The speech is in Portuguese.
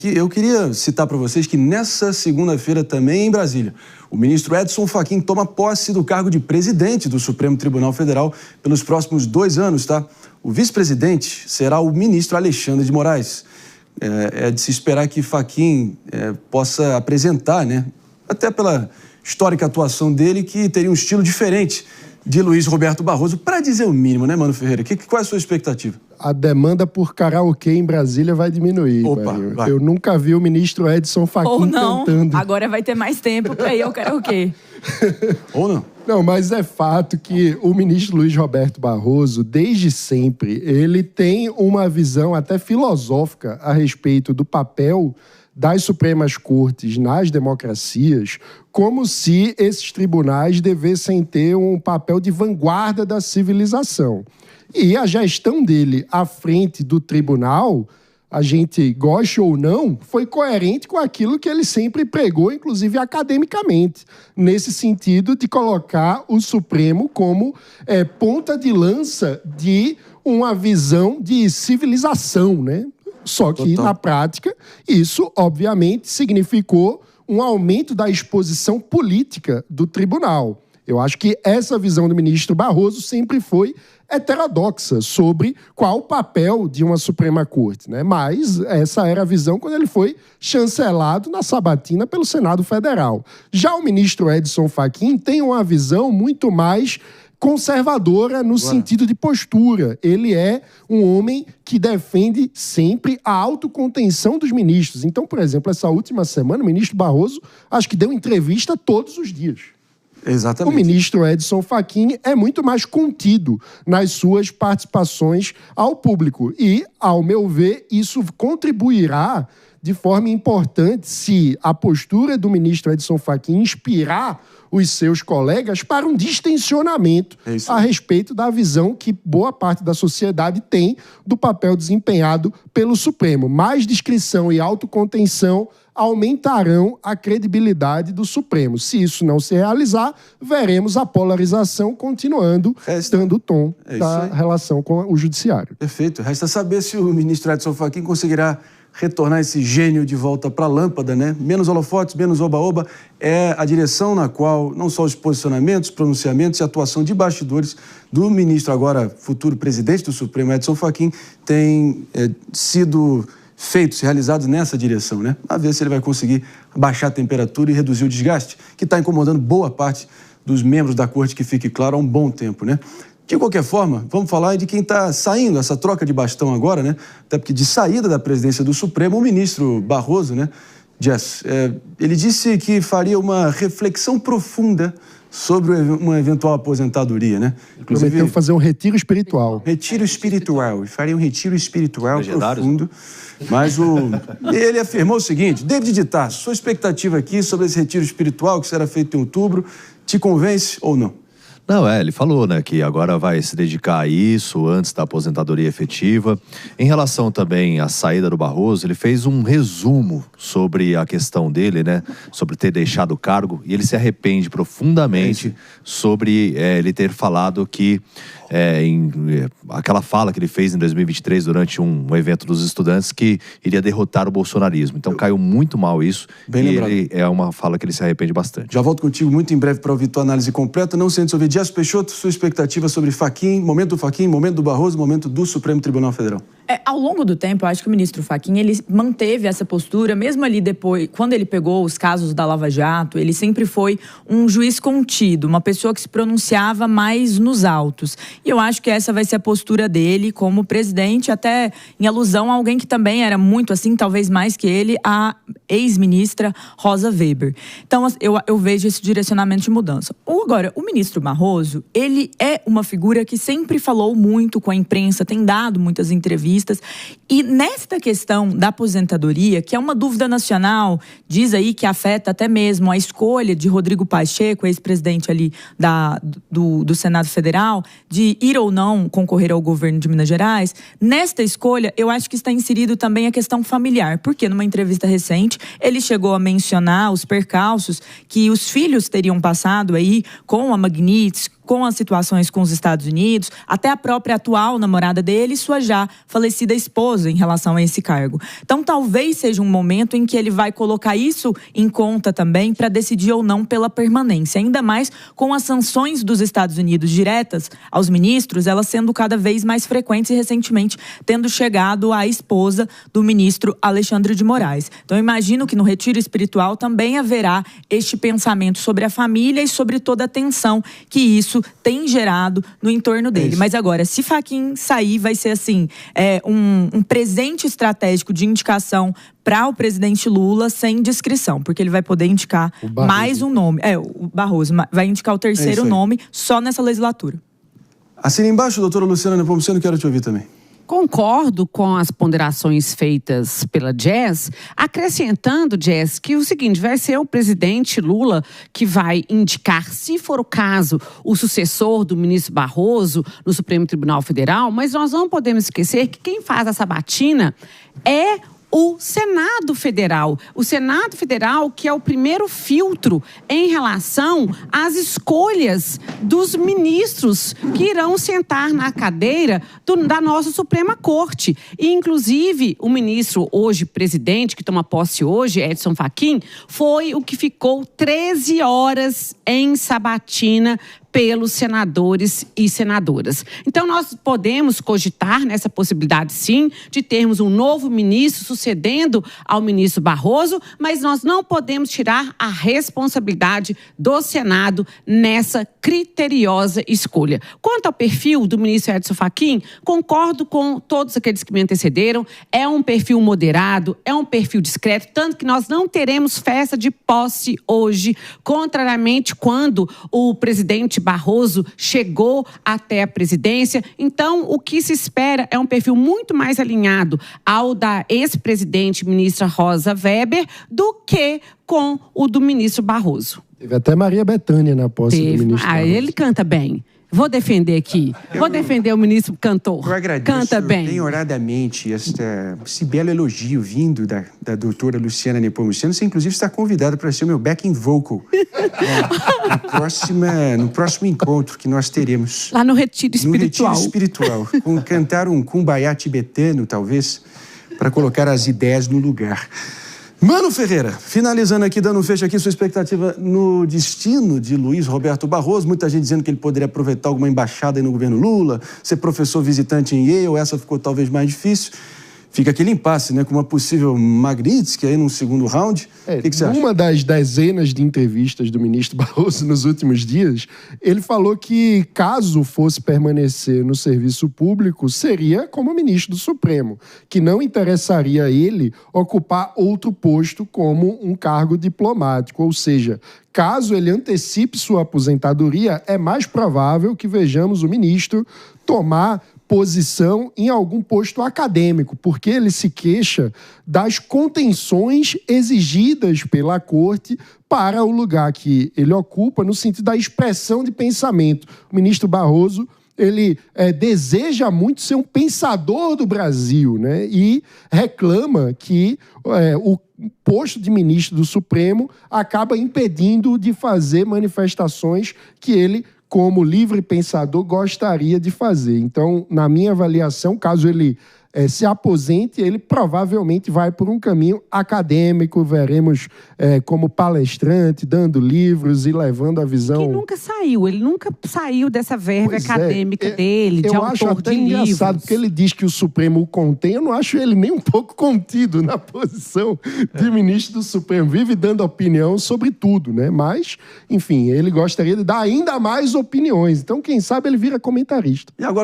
Eu queria citar para vocês que nessa segunda-feira também em Brasília, o ministro Edson Fachin toma posse do cargo de presidente do Supremo Tribunal Federal pelos próximos 2 anos, tá? O vice-presidente será o ministro Alexandre de Moraes. É de se esperar que Fachin possa apresentar, né, até pela histórica atuação dele, que teria um estilo diferente de Luiz Roberto Barroso, para dizer o mínimo, né, Mano Ferreira? Qual é a sua expectativa? A demanda por karaokê em Brasília vai diminuir. Opa, vai. Eu nunca vi o ministro Edson Fachin cantando. Agora vai ter mais tempo para ir ao karaokê. Ou não? Não, mas é fato que o ministro Luiz Roberto Barroso, desde sempre, ele tem uma visão até filosófica a respeito do papel das Supremas Cortes nas democracias, como se esses tribunais devessem ter um papel de vanguarda da civilização. E a gestão dele à frente do tribunal, a gente goste ou não, foi coerente com aquilo que ele sempre pregou, inclusive academicamente, nesse sentido de colocar o Supremo como ponta de lança de uma visão de civilização, né? Só que, na prática, isso, obviamente, significou um aumento da exposição política do tribunal. Eu acho que essa visão do ministro Barroso sempre foi heterodoxa sobre qual o papel de uma Suprema Corte, né? Mas essa era a visão quando ele foi chancelado na sabatina pelo Senado Federal. Já o ministro Edson Fachin tem uma visão muito mais conservadora no sentido de postura. Ele é um homem que defende sempre a autocontenção dos ministros. Então, por exemplo, essa última semana, o ministro Barroso acho que deu entrevista todos os dias. Exatamente. O ministro Edson Fachin é muito mais contido nas suas participações ao público. E, ao meu ver, isso contribuirá de forma importante se a postura do ministro Edson Fachin inspirar os seus colegas para um distensionamento a respeito da visão que boa parte da sociedade tem do papel desempenhado pelo Supremo. Mais discrição e autocontenção aumentarão a credibilidade do Supremo. Se isso não se realizar, veremos a polarização continuando dando o tom da relação com o Judiciário. Perfeito. Resta saber se o ministro Edson Fachin conseguirá retornar esse gênio de volta para a lâmpada, né? Menos holofotes, menos oba-oba, é a direção na qual não só os posicionamentos, pronunciamentos e atuação de bastidores do ministro, agora futuro presidente do Supremo, Edson Fachin, têm sido feitos, realizados nessa direção, né? A ver se ele vai conseguir baixar a temperatura e reduzir o desgaste, que está incomodando boa parte dos membros da corte, que fique claro, há um bom tempo, né? De qualquer forma, vamos falar de quem está saindo, essa troca de bastão agora, né? Até porque de saída da presidência do Supremo, o ministro Barroso, né? Jess, ele disse que faria uma reflexão profunda sobre uma eventual aposentadoria, né? Inclusive, prometeu fazer um retiro espiritual. Retiro espiritual. Ele faria um retiro espiritual profundo. Mas ele afirmou o seguinte: David de Tarso, sua expectativa aqui sobre esse retiro espiritual que será feito em outubro, te convence ou não? Não, ele falou, né, que agora vai se dedicar a isso antes da aposentadoria efetiva. Em relação também à saída do Barroso, ele fez um resumo sobre a questão dele, né, sobre ter deixado o cargo, e ele se arrepende profundamente sobre ele ter falado que aquela fala que ele fez em 2023 durante um evento dos estudantes que iria derrotar o bolsonarismo. Então caiu muito mal isso. Bem lembrado. É uma fala que ele se arrepende bastante. Já volto contigo muito em breve para ouvir tua análise completa. Não sem antes ouvir Jess Peixoto, sua expectativa sobre Fachin, momento do Fachin, momento do Barroso, momento do Supremo Tribunal Federal. Ao longo do tempo, eu acho que o ministro Fachin, ele manteve essa postura, mesmo ali depois, quando ele pegou os casos da Lava Jato, ele sempre foi um juiz contido, uma pessoa que se pronunciava mais nos autos. E eu acho que essa vai ser a postura dele como presidente, até em alusão a alguém que também era muito assim, talvez mais que ele, a ex-ministra Rosa Weber. Então, eu vejo esse direcionamento de mudança. Agora, o ministro Barroso, ele é uma figura que sempre falou muito com a imprensa, tem dado muitas entrevistas. E nesta questão da aposentadoria, que é uma dúvida nacional, diz aí que afeta até mesmo a escolha de Rodrigo Pacheco, ex-presidente ali do Senado Federal, de ir ou não concorrer ao governo de Minas Gerais. Nesta escolha, eu acho que está inserido também a questão familiar, porque numa entrevista recente, ele chegou a mencionar os percalços que os filhos teriam passado aí com a Magnitsky, com as situações com os Estados Unidos, até a própria atual namorada dele e sua já falecida esposa em relação a esse cargo. Então, talvez seja um momento em que ele vai colocar isso em conta também para decidir ou não pela permanência. Ainda mais com as sanções dos Estados Unidos diretas aos ministros, elas sendo cada vez mais frequentes e recentemente tendo chegado à esposa do ministro Alexandre de Moraes. Então, eu imagino que no retiro espiritual também haverá este pensamento sobre a família e sobre toda a tensão que isso tem gerado no entorno dele. Mas agora, se Fachin sair, vai ser assim, um presente estratégico de indicação para o presidente Lula sem descrição, porque ele vai poder indicar mais um nome. O Barroso vai indicar o terceiro nome só nessa legislatura. Assina embaixo, doutora Luciana Nepomuceno, quero te ouvir também. Concordo com as ponderações feitas pela Jazz, acrescentando, Jazz, que o seguinte, vai ser o presidente Lula que vai indicar, se for o caso, o sucessor do ministro Barroso no Supremo Tribunal Federal, mas nós não podemos esquecer que quem faz a sabatina é o Senado Federal. O Senado Federal, que é o primeiro filtro em relação às escolhas dos ministros que irão sentar na cadeira da nossa Suprema Corte. E, inclusive, o ministro, hoje presidente, que toma posse hoje, Edson Fachin, foi o que ficou 13 horas em sabatina pelos senadores e senadoras. Então, nós podemos cogitar nessa possibilidade, sim, de termos um novo ministro sucedendo ao ministro Barroso, mas nós não podemos tirar a responsabilidade do Senado nessa criteriosa escolha. Quanto ao perfil do ministro Edson Fachin, concordo com todos aqueles que me antecederam, é um perfil moderado, é um perfil discreto, tanto que nós não teremos festa de posse hoje, contrariamente quando o presidente Barroso chegou até a presidência. Então, o que se espera é um perfil muito mais alinhado ao da ex-presidente ministra Rosa Weber do que com o do ministro Barroso. Teve até Maria Bethânia na posse do ministro Barroso. Ele canta bem. Vou defender aqui. Vou defender o ministro cantor. Eu agradeço Canta bem. bem-humoradamente esse belo elogio vindo da doutora Luciana Nepomuceno. Você, inclusive, está convidada para ser o meu backing vocal no próximo encontro que nós teremos. Lá no Retiro Espiritual. No Retiro Espiritual. Cantar um kumbaya tibetano, talvez, para colocar as ideias no lugar. Mano Ferreira, finalizando aqui, dando um fecho aqui, sua expectativa no destino de Luiz Roberto Barroso. Muita gente dizendo que ele poderia aproveitar alguma embaixada aí no governo Lula, ser professor visitante em Yale, essa ficou talvez mais difícil. Fica aquele impasse, né, com uma possível Magnitsky aí num segundo round. O que você acha? Uma das dezenas de entrevistas do ministro Barroso nos últimos dias, ele falou que, caso fosse permanecer no serviço público, seria como ministro do Supremo, que não interessaria a ele ocupar outro posto como um cargo diplomático. Ou seja, caso ele antecipe sua aposentadoria, é mais provável que vejamos o ministro tomar posição em algum posto acadêmico, porque ele se queixa das contenções exigidas pela corte para o lugar que ele ocupa, no sentido da expressão de pensamento. O ministro Barroso, ele deseja muito ser um pensador do Brasil, né? E reclama que o posto de ministro do Supremo acaba impedindo de fazer manifestações que ele, como livre pensador, gostaria de fazer. Então, na minha avaliação, caso ele se aposente, ele provavelmente vai por um caminho acadêmico, veremos como palestrante, dando livros e levando a visão... Ele nunca saiu dessa verve acadêmica dele, de autor de livros. Eu acho até engraçado, porque ele diz que o Supremo o contém, eu não acho ele nem um pouco contido na posição de ministro do Supremo, vive dando opinião sobre tudo, né? Mas, enfim, ele gostaria de dar ainda mais opiniões, então quem sabe ele vira comentarista. E agora